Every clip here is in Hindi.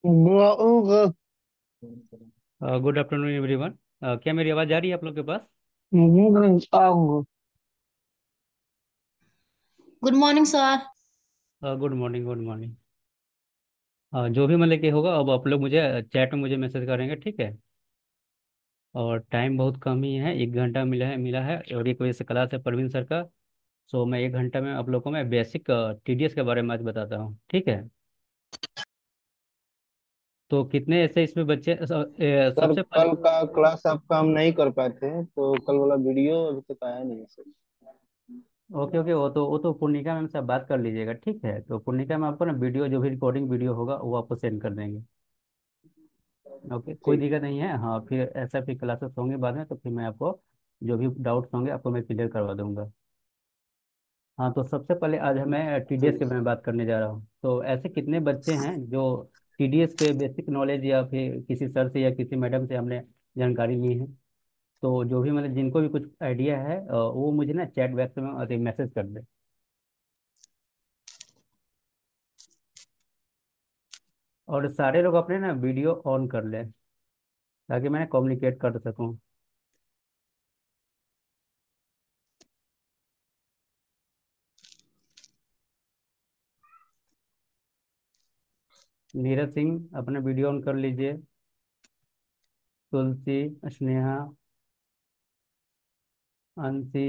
Good good afternoon everyone. क्या मेरी आवाज़ आ रही है आप लोग के पास? Morning sir. Good morning, good morning. जो भी मतलब कि होगा, अब आप लोग मुझे चैट में मुझे मैसेज करेंगे, ठीक है? और टाइम बहुत कम ही है, 1 घंटा मिला है और एक बजे से क्लास है परवीन सर का। सो मैं 1 घंटा में आप लोग को मैं बेसिक टीडीएस के बारे में आज बताता हूँ, ठीक है? तो कितने ऐसे इसमें बच्चे सर सबसे पहले। कल का क्लास आपका हम नहीं कर पाए थे तो कल वाला वीडियो अभी तक आया नहीं है सर। ओके ओके, वो तो पूर्णिका मैम से आप बात कर लीजिएगा, ठीक है? तो पूर्णिका मैम आपको ना वीडियो, जो भी रिकॉर्डिंग वीडियो होगा वो आपको सेंड कर देंगे। ओके, कोई ठीक। दिक्कत नहीं है। हाँ, फिर ऐसा फिर क्लासेस होंगे बाद में, तो फिर मैं आपको जो भी डाउट्स होंगे आपको मैं क्लियर करवा दूंगा। हाँ, तो सबसे पहले आज मैं टीडीएस ठीक के है बारे में सर। बात करने जा रहा हूँ। तो ऐसे कितने बच्चे हैं जो टीडीएस के बेसिक नॉलेज या फिर किसी सर से या किसी मैडम से हमने जानकारी ली है? तो जो भी मतलब जिनको भी कुछ आइडिया है वो मुझे ना चैट बॉक्स में मैसेज कर दे। और सारे लोग अपने ना वीडियो ऑन कर लें, ताकि मैं कम्युनिकेट कर सकूँ। नीरज सिंह अपना वीडियो ऑन कर लीजिए। तुलसी, स्नेहा, अंशी,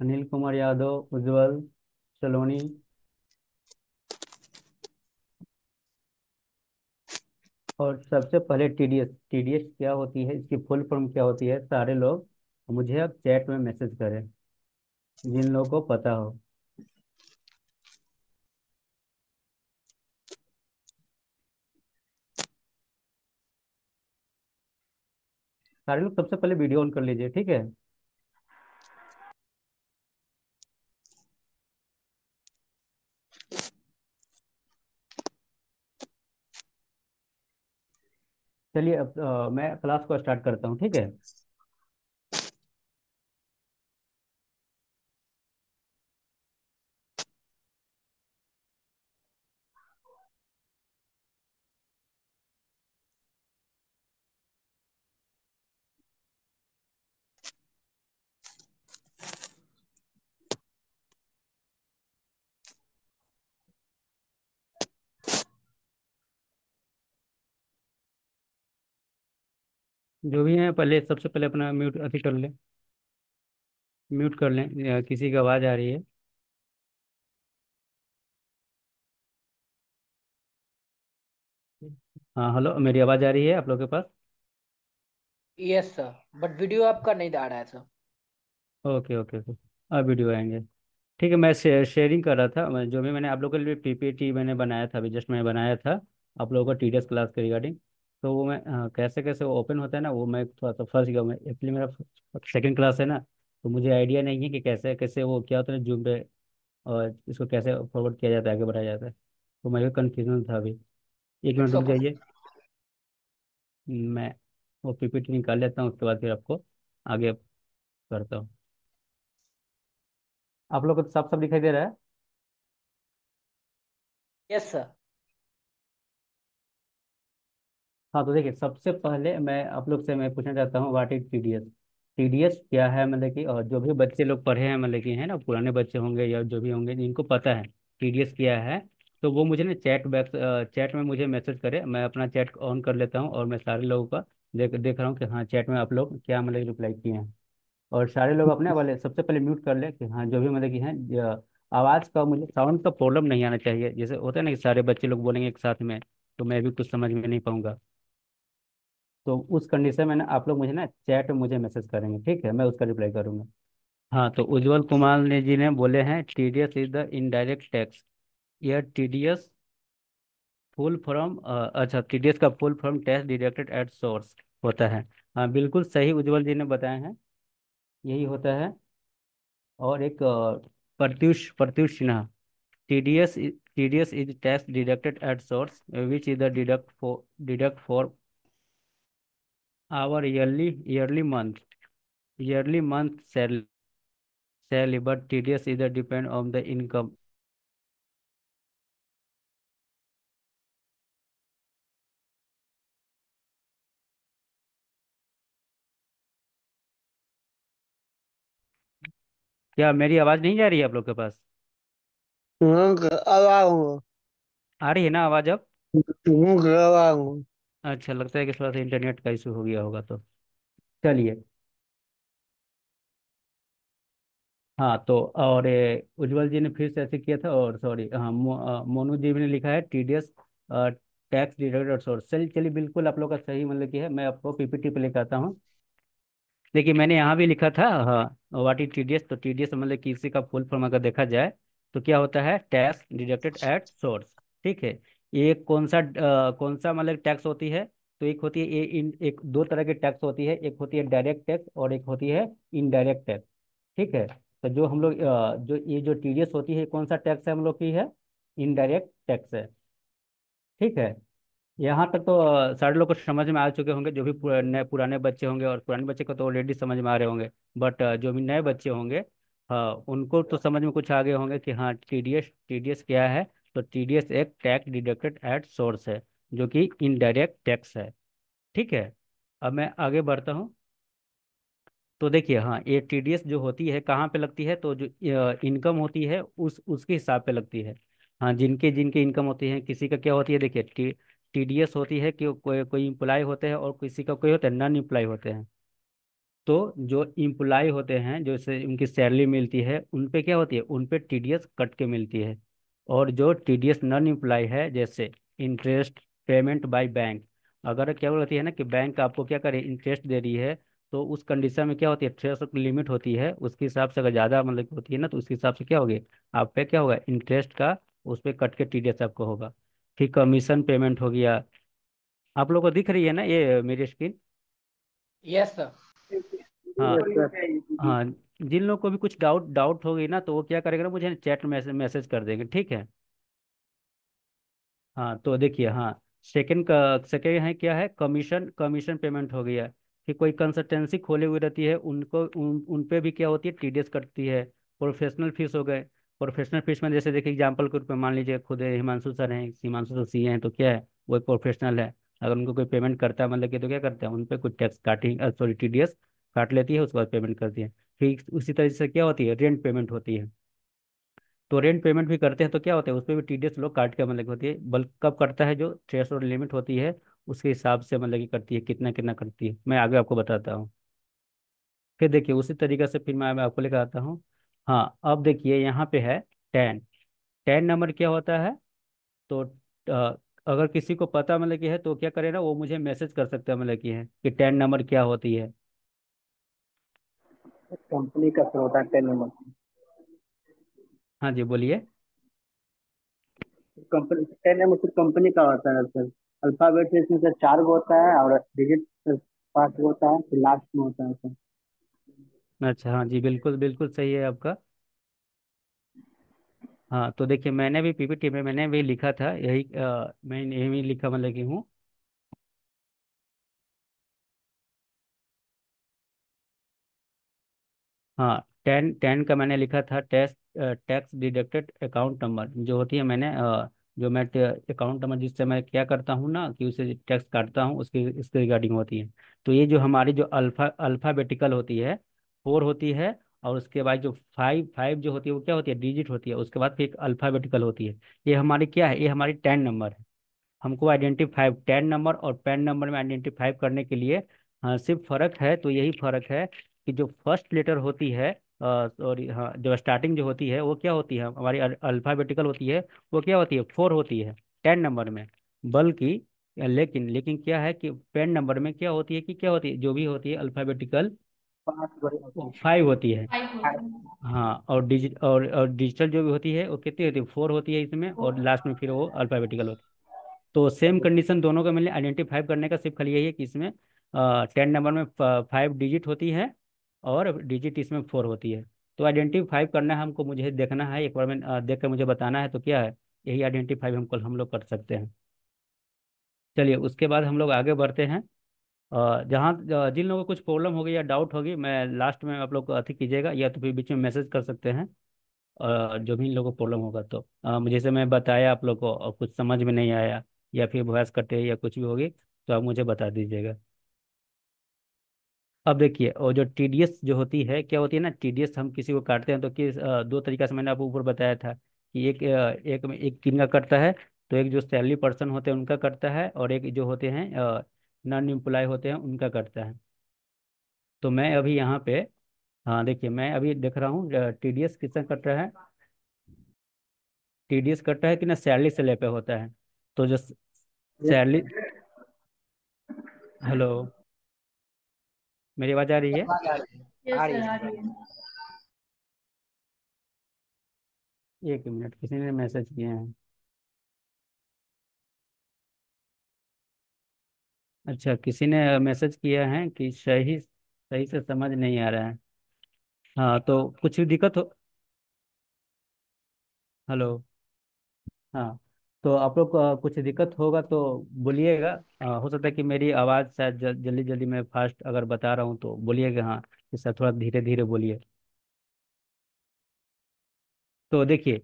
अनिल कुमार यादव, उज्जवल, सलोनी। और सबसे पहले टीडीएस, टीडीएस क्या होती है, इसकी फुल फॉर्म क्या होती है, सारे लोग मुझे अब चैट में मैसेज करें, जिन लोगों को पता हो। सारे लोग सबसे पहले वीडियो ऑन कर लीजिए, ठीक है? चलिए, अब मैं क्लास को स्टार्ट करता हूँ, ठीक है? जो भी है, पहले सबसे पहले अपना म्यूट अति कर लें, म्यूट कर लें। किसी की आवाज़ आ रही है? हाँ, हेलो, मेरी आवाज़ आ रही है आप लोग के पास? Yes sir. बट वीडियो आपका नहीं आ रहा है सर। ओके ओके ओके, अब वीडियो आएंगे। ठीक है, मैं शेयरिंग कर रहा था। जो भी मैंने आप लोगों के लिए पीपीटी मैंने बनाया था, अभी जस्ट मैं बनाया था आप लोगों को टीडीएस क्लास के रिगार्डिंग। तो वो मैं कैसे कैसे वो ओपन होता है ना, वो मैं थोड़ा सा फंस गया। मैं एक्चुअली मेरा सेकंड क्लास है ना, तो मुझे आइडिया नहीं है कि कैसे कैसे वो क्या होता है जूम पे, और इसको कैसे फॉरवर्ड किया जाता है, आगे बढ़ाया जाता है। तो मुझे कन्फ्यूजन था अभी। एक मिनट इट्स रुक ओके सर। जाइए, मैं वो पीपीटी निकाल लेता हूँ, उसके बाद फिर आपको आगे करता हूँ। आप लोग को सब सब दिखाई दे रहा है? Yes sir. हाँ, तो देखिए, सबसे पहले मैं आप लोग से मैं पूछना चाहता हूँ, व्हाट इज टीडीएस? टीडीएस क्या है, मतलब कि और जो भी बच्चे लोग पढ़े हैं, मतलब कि है ना, पुराने बच्चे होंगे या जो भी होंगे जिनको पता है टीडीएस क्या है, तो वो मुझे ना चैट में मुझे मैसेज करे। मैं अपना चैट ऑन कर लेता हूँ और मैं सारे लोगों का देख रहा हूँ कि हाँ, चैट में आप लोग क्या मतलब रिप्लाई किए हैं। और सारे लोग अपने वाले सबसे पहले म्यूट कर ले कि हाँ, जो भी मतलब कि हैं आवाज़ का, मुझे साउंड का प्रॉब्लम नहीं आना चाहिए। जैसे होता है ना कि सारे बच्चे लोग बोलेंगे एक साथ में, तो मैं भी कुछ समझ में नहीं पाऊंगा। तो उस कंडीशन में ना आप लोग मुझे ना चैट में मुझे मैसेज करेंगे, ठीक है? मैं उसका रिप्लाई करूंगा। हाँ, तो उज्जवल कुमार ने जी ने बोले हैं, TDS is the indirect tax. यह टीडीएस फुल फॉर्म, अच्छा, टीडीएस का full form tax deducted at source होता है। हाँ, बिल्कुल सही उज्जवल जी ने बताया है, यही होता है। और एक Pratyush Pratyush Sinha, TDS is tax deducted at source which is the deduct for our yearly month salary, but TDS either depend on the income क्या मेरी आवाज़ नहीं जा रही है आप लोग के पास? अब आऊंगा। आ रही है ना आवाज़ अब? अब आऊंगा। अच्छा, लगता है कि थोड़ा सा इंटरनेट का इशू हो गया होगा तो। चलिए। हाँ तो और उज्जवल जी ने फिर से ऐसे किया था, और सॉरी हाँ मोनू जी ने लिखा है टीडीएस टैक्स डिडक्टेड और सोर्स। चलिए चलिए, बिल्कुल आप लोग का सही मतलब कि है। मैं आपको पीपीटी पे लेकर आता हूँ। देखिए मैंने यहाँ भी लिखा था, हाँ, व्हाट इज टीडीएस। तो टीडीएस मतलब कि इसी का फुल फॉर्म अगर देखा जाए तो क्या होता है, टैक्स डिडक्टेड एट सोर्स। ठीक है। ये कौन सा मतलब टैक्स होती है? तो एक होती है एक दो तरह की टैक्स होती है, एक होती है डायरेक्ट टैक्स और एक होती है इनडायरेक्ट टैक्स। ठीक है। तो जो हम लोग जो ये जो टीडीएस होती है, कौन सा टैक्स है हम लोग की है? इनडायरेक्ट टैक्स है। ठीक है। यहाँ तक तो सारे लोग को समझ में आ चुके होंगे, जो भी पुराने बच्चे होंगे, और पुराने बच्चे को तो ऑलरेडी समझ में आ रहे होंगे। बट जो भी नए बच्चे होंगे, हाँ, उनको तो समझ में कुछ आ गए होंगे कि हाँ टीडीएस टीडीएस क्या है। तो टीडीएस एक टैक्स डिडक्टेड एट सोर्स है, जो कि इनडायरेक्ट टैक्स है। ठीक है। अब मैं आगे बढ़ता हूँ। तो देखिए, हाँ, ये टीडीएस जो होती है कहाँ पे लगती है, तो जो इनकम होती है उसके हिसाब पे लगती है। हाँ, जिनके जिनके इनकम होती है, किसी का क्या होती है, देखिए टीडीएस होती है कि कोई कोई इम्प्लाई होते हैं, और किसी का कोई होता है नॉन इम्प्लाई होते हैं। तो जो इम्प्लाई होते हैं, जैसे उनकी सैलरी मिलती है, उन पे क्या होती है, उन पे टीडीएस कट के मिलती है। और जो टीडीएस नॉन इम्प्लाई है, जैसे इंटरेस्ट पेमेंट बाय बैंक, अगर क्या होती है ना कि बैंक आपको क्या करे, इंटरेस्ट दे रही है, तो उस कंडीशन में क्या होती है, थ्रेशोल्ड लिमिट होती है, उसके हिसाब से अगर ज़्यादा मतलब कि होती है ना, तो उसके हिसाब से क्या होगी, आप पे क्या होगा, इंटरेस्ट का उस पर कट के टीडीएस आपको होगा। फिर कमीशन पेमेंट हो गया। आप लोग को दिख रही है ना ये मेरी स्क्रीन? Yes sir. हाँ। हाँ, जिन लोग को भी कुछ डाउट डाउट होगी ना, तो वो क्या करेगा ना, मुझे चैट मैसेज कर देंगे, ठीक है। हाँ तो देखिए, हाँ, सेकंड है क्या है, कमीशन कमीशन पेमेंट हो गया। कि कोई कंसल्टेंसी खोले हुए रहती है, उनको उन पे भी क्या होती है, टीडीएस कटती है। प्रोफेशनल फीस हो गए। प्रोफेशनल फीस में जैसे देखिए एग्जांपल के रूप में मान लीजिए, खुद हिमांशु सर हैं, हिमांशु सर सीए हैं, तो क्या है, वो एक प्रोफेशनल है। अगर उनको कोई पेमेंट करता है मतलब कि, तो क्या करते हैं, उन पे कुछ टैक्स काटी, सॉरी टीडीएस काट लेती है, उसके बाद पेमेंट करती है। फिर उसी तरह से क्या होती है, रेंट पेमेंट होती है। तो रेंट पेमेंट भी करते हैं, तो क्या होता है, उस पर भी टीडीएस लोग काट के मतलब की होती है, बल्कि कब करता है, जो थ्रेश और लिमिट होती है उसके हिसाब से मतलब कि करती है, कितना कितना करती है, मैं आगे आपको बताता हूँ। फिर देखिए उसी तरीके से फिर मैं आपको लेकर आता हूँ। हाँ, अब देखिए यहाँ पे है टेन। टेन नंबर क्या होता है? तो अगर किसी को पता मतलब कि है, तो क्या करे ना, वो मुझे मैसेज कर सकता है मतलब कि है कि टेन नंबर क्या होती है। कंपनी का फिर होता है 10 नंबर। हाँ जी, बोलिए। कंपनी 10 नंबर फिर कंपनी का होता है सर। अल्फाबेट से इसमें से 4 गो होता है और डिजिट 5 गो होता है, फिर लास्ट में होता है सर। अच्छा, हाँ जी, बिल्कुल बिल्कुल सही है आपका। हाँ तो देखिए, मैंने भी पीपीटी में मैंने भी लिखा था यही, मैं यही लिखा मतलब कि हूँ। हाँ, टेन टेन का मैंने लिखा था, टैक्स डिडक्टेड अकाउंट नंबर जो होती है, मैंने जो मैं अकाउंट नंबर जिससे मैं क्या करता हूँ ना, कि उसे टैक्स काटता हूँ, उसके इसके रिगार्डिंग होती है। तो ये जो हमारी जो अल्फाबेटिकल होती है, फोर होती है। और उसके बाद जो फाइव फाइव जो होती है, वो क्या होती है, डिजिट होती है। उसके बाद फिर एक अल्फाबेटिकल होती है। ये हमारी क्या है, ये हमारी टेन नंबर है। हमको आइडेंटिफाई टेन नंबर और पैन नंबर में आइडेंटिफाई करने के लिए, हाँ, सिर्फ फर्क है, तो यही फर्क है कि जो फर्स्ट लेटर होती है, और हाँ, जो स्टार्टिंग जो होती है वो क्या होती है, हमारी अल्फाबेटिकल होती है, वो क्या होती है, फोर होती है टेन नंबर में। बल्कि लेकिन लेकिन क्या है कि पेन नंबर में क्या होती है, कि क्या होती है, जो भी होती है अल्फाबेटिकल, 5 बड़े होते वो हैं। फाइव होती है। फाइव होते हैं। हाँ, और डिजिटल जो भी होती है वो कितनी होती है, फोर होती है इसमें, और लास्ट में फिर वो अल्फाबेटिकल होती है। तो सेम कंडीशन दोनों का मिलने आइडेंटिफाई करने का सिर्फ खाली यही है कि इसमें टेन नंबर में फाइव डिजिट होती है, और डिजिट इसमें फोर होती है। तो आइडेंटिफाई करना है हमको, मुझे देखना है एक बार में, देख कर मुझे बताना है, तो क्या है, यही आइडेंटिफाई हम लोग कर सकते हैं। चलिए उसके बाद हम लोग आगे बढ़ते हैं। जहाँ जिन लोगों को कुछ प्रॉब्लम होगी या डाउट होगी, मैं लास्ट में आप लोग को अथी कीजिएगा, या तो फिर बीच में मैसेज कर सकते हैं। जो भी इन लोगों को प्रॉब्लम होगा, तो मुझे जैसे मैं बताया आप लोग को और कुछ समझ में नहीं आया, या फिर वॉइस कटे या कुछ भी होगी, तो आप मुझे बता दीजिएगा। अब देखिए, और जो टीडीएस जो होती है, क्या होती है ना, टीडीएस हम किसी को काटते हैं तो किस दो तरीका से मैंने आपको ऊपर बताया था कि एक में एक किन का कटता है। तो एक जो सैलरी पर्सन होते हैं उनका कटता है, और एक जो होते हैं नॉन एम्प्लॉय होते हैं उनका कटता है। तो मैं अभी यहाँ पे, हाँ देखिए, मैं अभी देख रहा हूँ टीडीएस किसका कट रहा है। टीडीएस कट रहा है कि ना सैलरी से ले पे होता है। तो जो यस सैलरी, सर। हेलो, मेरी आवाज आ रही है? आवाज आ रही है, आ रही है। एक मिनट, किसी ने मैसेज किए हैं। अच्छा, किसी ने मैसेज किया है कि सही सही से समझ नहीं आ रहा है। हाँ, तो कुछ भी दिक्कत हो, हेलो, हाँ, तो आप लोग को कुछ दिक्कत होगा तो बोलिएगा। हो सकता है कि मेरी आवाज़ शायद जल्दी जल्दी मैं फास्ट अगर बता रहा हूँ तो बोलिएगा, हाँ कि सर थोड़ा धीरे धीरे बोलिए। तो देखिए,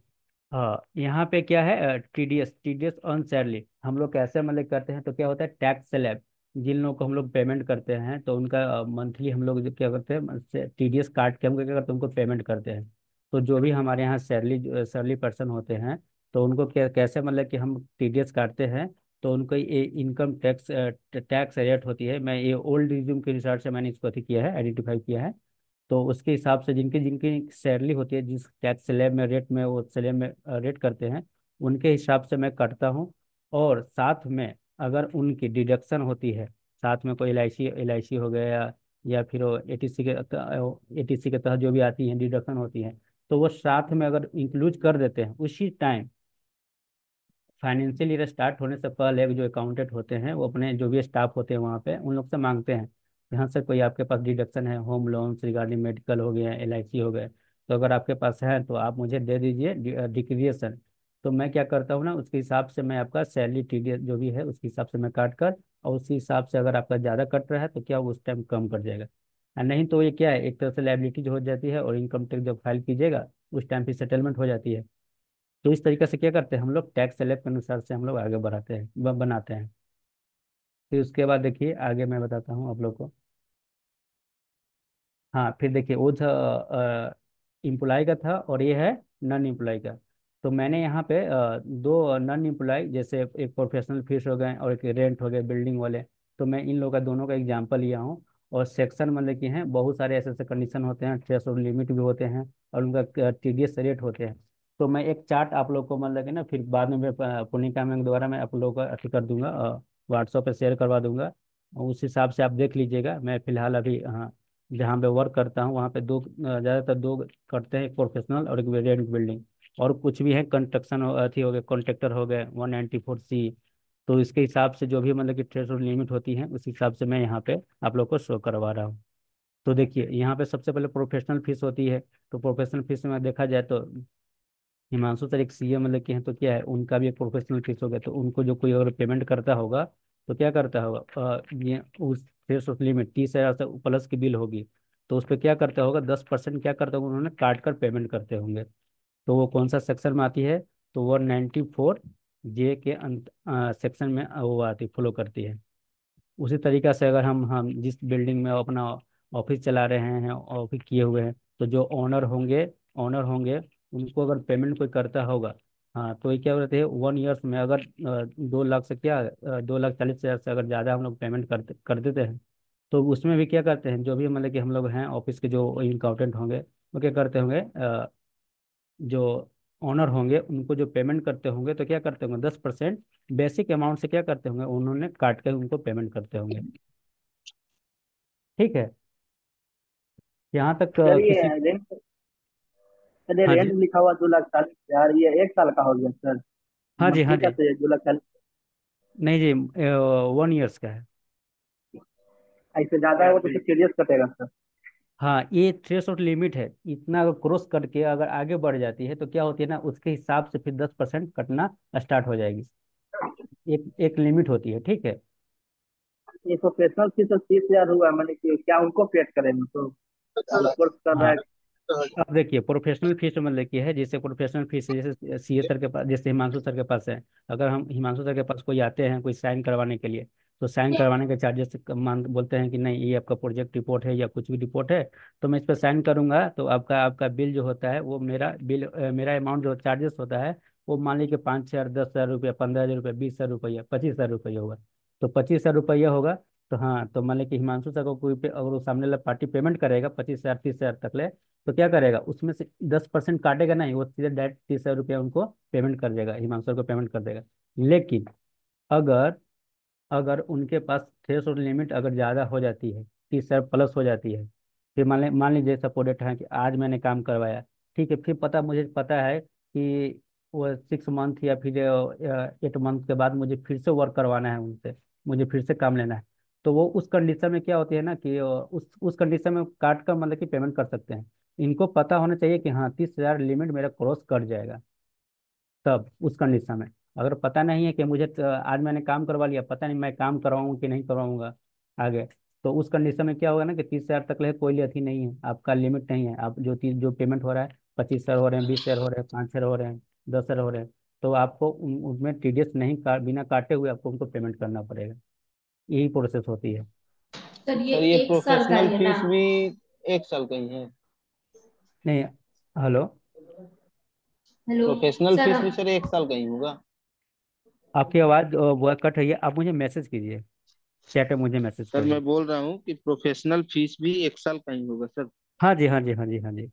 हाँ यहाँ पे क्या है, टीडीएस टीडीएस ऑन सैलरी हम लोग कैसे मतलब करते हैं, तो क्या होता है, टैक्स स्लैब जिन लोगों को हम लोग पेमेंट करते हैं तो उनका मंथली हम लोग जो क्या करते हैं, टीडीएस काट के हम क्या करते हैं, उनको पेमेंट करते हैं। तो जो भी हमारे यहाँ सैलरी सैलरी पर्सन होते हैं, तो उनको क्या कैसे मतलब कि हम टीडीएस काटते हैं, तो उनको ये इनकम टैक्स टैक्स रेट होती है। मैं ये ओल्ड रिज्यूम के रिसर्च से मैंने इसको अथी किया है, आइडेंटिफाई किया है। तो उसके हिसाब से जिनकी जिनकी सैलरी होती है, जिस टैक्स स्लैब में रेट में वो स्लैब में रेट करते हैं, उनके हिसाब से मैं काटता हूँ। और साथ में अगर उनकी डिडक्शन होती है, साथ में कोई एल आई सी हो गया, या फिर वो एटीसी के तहत जो भी आती हैं डिडक्शन होती है, तो वो साथ में अगर इंक्लूड कर देते हैं उसी टाइम, फाइनेंशियल ईयर स्टार्ट होने से पहले जो अकाउंटेंट होते हैं वो अपने जो भी स्टाफ होते हैं वहाँ पे उन लोग से मांगते हैं, यहाँ से कोई आपके पास डिडक्शन है, होम लोन्स रिगार्डिंग मेडिकल हो गया, एलआईसी हो गए, तो अगर आपके पास है तो आप मुझे दे दीजिए डिक्रिएशन। तो मैं क्या करता हूँ ना, उसके हिसाब से मैं आपका सैलरी टीडीएस जो भी है उसके हिसाब से मैं काट कर, और उसी हिसाब से अगर आपका ज़्यादा कट रहा है तो क्या उस टाइम कम कर जाएगा। और नहीं तो ये क्या है, एक तरह से लाइबिलिटी जो हो जाती है, और इनकम टैक्स जब फाइल कीजिएगा उस टाइम फिर सेटलमेंट हो जाती है। तो इस तरीके से क्या करते हैं हम लोग, टैक्स स्लैब के अनुसार से हम लोग आगे बढ़ाते हैं, बनाते हैं। फिर उसके बाद देखिए आगे मैं बताता हूँ आप लोग को। हाँ, फिर देखिए वो था इम्प्लॉय का था, और ये है नॉन इम्प्लॉय का। तो मैंने यहाँ पे दो नॉन इम्प्लॉय, जैसे एक प्रोफेशनल फीस हो गए और एक रेंट हो गए बिल्डिंग वाले, तो मैं इन लोगों का दोनों का एग्जांपल लिया हूँ। और सेक्शन मतलब कि हैं बहुत सारे ऐसे ऐसे कंडीशन होते हैं, थ्रेशोल्ड लिमिट भी होते हैं, और उनका टीडीएस रेट होते हैं। तो मैं एक चार्ट आप लोग को मतलब कि ना फिर बाद में मैं पुनिका में दोबारा मैं आप लोगों का अथी कर दूंगा, व्हाट्सएप पे शेयर करवा दूंगा। उस हिसाब से आप देख लीजिएगा। मैं फिलहाल अभी, हाँ, जहाँ पे वर्क करता हूँ वहाँ पे दो ज़्यादातर दो करते हैं, एक प्रोफेशनल और एक वेरिएंट बिल्डिंग। और कुछ भी है कंस्ट्रक्शन अथी हो गए, कॉन्ट्रेक्टर हो गए 194C। तो इसके हिसाब से जो भी मतलब कि थ्रेशोल्ड लिमिट होती है उस हिसाब से मैं यहाँ पे आप लोग को शो करवा रहा हूँ। तो देखिए यहाँ पे सबसे पहले प्रोफेशनल फीस होती है। तो प्रोफेशनल फीस में देखा जाए तो हिमांशु सर एक सीए मतलब कि हैं, तो क्या है उनका भी एक प्रोफेशनल फीस हो गया। तो उनको जो कोई अगर पेमेंट करता होगा तो क्या करता होगा, ये उस फेस ऑफ लिमिट 30,000 से प्लस की बिल होगी, तो उस पर क्या करता होगा, 10% क्या करता होगा उन्होंने काट कर पेमेंट करते होंगे। तो वो कौन सा सेक्शन में आती है, तो 194 जे के अंत सेक्शन में वो आती फॉलो करती है। उसी तरीका से अगर हम जिस बिल्डिंग में अपना ऑफिस चला रहे हैं, ऑफिस किए हुए हैं, तो जो ओनर होंगे उनको अगर पेमेंट कोई करता होगा, हाँ, तो ये क्या होते हैं 1 ईयर्स में अगर 2 लाख से क्या 2,40,000 से अगर ज़्यादा हम लोग पेमेंट कर देते हैं, तो उसमें भी क्या करते हैं, जो भी मतलब कि हम लोग हैं ऑफिस के जो अकाउंटेंट होंगे वो क्या करते होंगे, जो ऑनर होंगे उनको जो पेमेंट करते होंगे तो क्या करते होंगे, 10% बेसिक अमाउंट से क्या करते होंगे उन्होंने काट के उनको पेमेंट करते होंगे। ठीक है, यहाँ तक सर ये किसी, रेंट, सर ये हाँ रेंट जी, लिखा हुआ 2,40,000, ये 1 साल का हो गया सर। हाँ जी, हाँ मंथली का जी, तो ये 2,40,000। नहीं जी, 1 ईयर्स का है। ऐसे ज्यादा है वो तो फिर सीरियस कटेगा सर। हाँ, ये थ्रेशोल्ड लिमिट है, इतना अगर क्रॉस करके अगर आगे बढ़ जाती है तो क्या होती है ना, उसके हिसाब से फिर 10% कटना स्टार्ट हो जाएगी। एक एक लिमिट होती है, ठीक है। ये प्रोफेशनल फीस तो 30,000 हुआ, मैंने कि क्या उनको पेड करें तो जो कोर्स कर रहा हाँ, है। अब देखिए प्रोफेशनल फीस मतलब की है, जैसे प्रोफेशनल फीस है, जैसे सीए सर के पास, जैसे हिमांशु सर के पास है। अगर हम हिमांशु सर के पास कोई आते हैं कोई साइन करवाने के लिए, तो साइन करवाने के चार्जेस मान बोलते हैं कि नहीं ये आपका प्रोजेक्ट रिपोर्ट है या कुछ भी रिपोर्ट है, तो मैं इस पर साइन करूंगा तो आपका आपका बिल जो होता है वो मेरा अमाउंट जो चार्जेस होता है वो मान लीजिए 5,000, 10,000 रुपया, 15,000 रुपया, 20,000 रुपया, 25,000 रुपया होगा। तो 25,000 रुपया होगा। तो हाँ, तो मान लीजिए कि हिमांशु सर को कोई अगर वो सामने वाला पार्टी पेमेंट करेगा 25,000, 30,000 तक ले, तो क्या करेगा उसमें से 10% काटेगा नहीं, वो सीधे डायरेक्ट 30,000 रुपया उनको पेमेंट कर देगा, हिमांशु सर को पेमेंट कर देगा। लेकिन अगर अगर उनके पास थ्रेशोल्ड लिमिट अगर ज़्यादा हो जाती है, 30,000 प्लस हो जाती है, फिर मान लीजिए सपोर्टेड है कि आज मैंने काम करवाया, ठीक है, फिर मुझे पता है कि वो 6 मंथ या फिर 8 मंथ के बाद मुझे फिर से वर्क करवाना है उनसे, मुझे फिर से काम लेना है। तो वो उस कंडीशन में क्या होती है ना कि उस कंडीशन में काट कर मतलब कि पेमेंट कर सकते हैं। इनको पता होना चाहिए कि हाँ 30,000 लिमिट मेरा क्रॉस कर जाएगा, तब उस कंडीशन में। अगर पता नहीं है कि मुझे आज मैंने काम करवा लिया, पता नहीं मैं काम करवाऊँ कि नहीं करवाऊंगा आगे, तो उस कंडीशन में क्या होगा ना कि 30,000 तक ले कोई अथी नहीं है, आपका लिमिट नहीं है। आप जो पेमेंट हो रहा है, 25,000 हो रहे हैं, 20,000 हो रहे हैं, 5,000 हो रहे हैं, 10,000 हो रहे हैं, तो आपको उनमें टीडीएस नहीं बिना काटे हुए आपको उनको पेमेंट करना पड़ेगा। यही प्रोसेस होती है। सर ये सर ये 1 साल का प्रोफेशनल ही है ना? फीस भी 1 साल का ही है? नहीं। Hello. Hello. Professional sir fees भी हम सर 1 साल का ही होगा? आपकी आवाज़ वो कट रही है, आप मुझे मैसेज कीजिए, चैट पे मुझे मैसेज सर करिए। मैं बोल रहा हूँ कि प्रोफेशनल फीस भी 1 साल का ही होगा सर। हाँ जी, हाँ जी, हाँ जी, हाँ जी।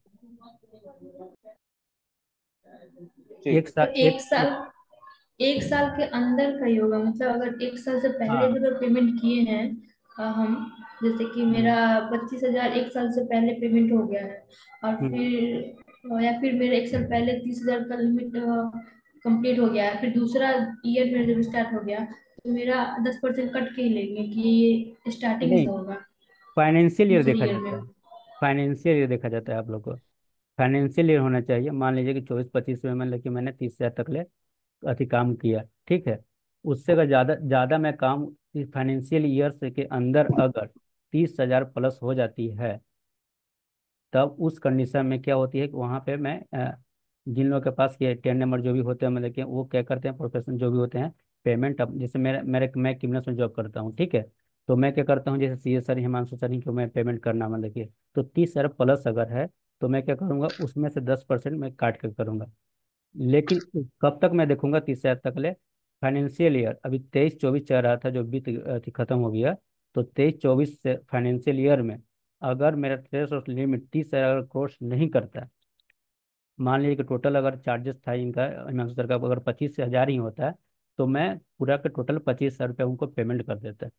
ठीक एक है तो सर। साल एक एक साल 1 साल के अंदर का ही होगा, मतलब अगर 1 साल से पहले भी हाँ। अगर पेमेंट किए हैं हम, जैसे कि हम्म। मेरा 25,000 1 साल से पहले पेमेंट हो गया है, और हम्म। फिर या फिर मेरा 1 साल पहले 30,000 का लिमिट कंप्लीट हो गया है, फिर दूसरा ईयर मेरा जब स्टार्ट हो गया तो मेरा 10% कट के ही लेंगे कि ये स्टार्टिंग नहीं, से होगा फाइनेंशियल ईयर दूसरी देखा ईयर जाता में? है। फाइनेंशियल ईयर देखा जाता है आप लोग को। फाइनेंशियल ईयर होना चाहिए। मान लीजिए कि 24-25 में मतलब कि मैंने 30,000 तक ले अति काम किया, ठीक है। उससे अगर ज़्यादा ज़्यादा मैं काम इस फाइनेंशियल ईयर से के अंदर अगर 30,000 प्लस हो जाती है, तब उस कंडीशन में क्या होती है कि वहाँ पे मैं जिन लोगों के पास ये 10 नंबर जो भी होते हैं मतलब कि वो क्या करते हैं, प्रोफेशनल जो भी होते हैं, पेमेंट अब जैसे मैं किमनस में जॉब करता हूँ, ठीक है। तो मैं क्या करता हूँ, जैसे सीए सर, हिमांशु सर ही को मैं पेमेंट करना मतलब कि, तो 30,000 प्लस अगर है तो मैं क्या करूँगा उसमें से 10% मैं काट कर करूँगा। लेकिन कब तक मैं देखूंगा 30,000 तक ले? फाइनेंशियल ईयर अभी 23-24 चल रहा था जो बीत खत्म हो गया, तो 23-24 से फाइनेंशियल ईयर में अगर मेरा थ्रेशोल्ड लिमिट 30,000 क्रॉस नहीं करता, मान लीजिए कि टोटल अगर चार्जेस था इनका हिमांशु सर का अगर 25,000 ही होता है, तो मैं पूरा का टोटल 25,000 रुपये उनको पेमेंट कर देता।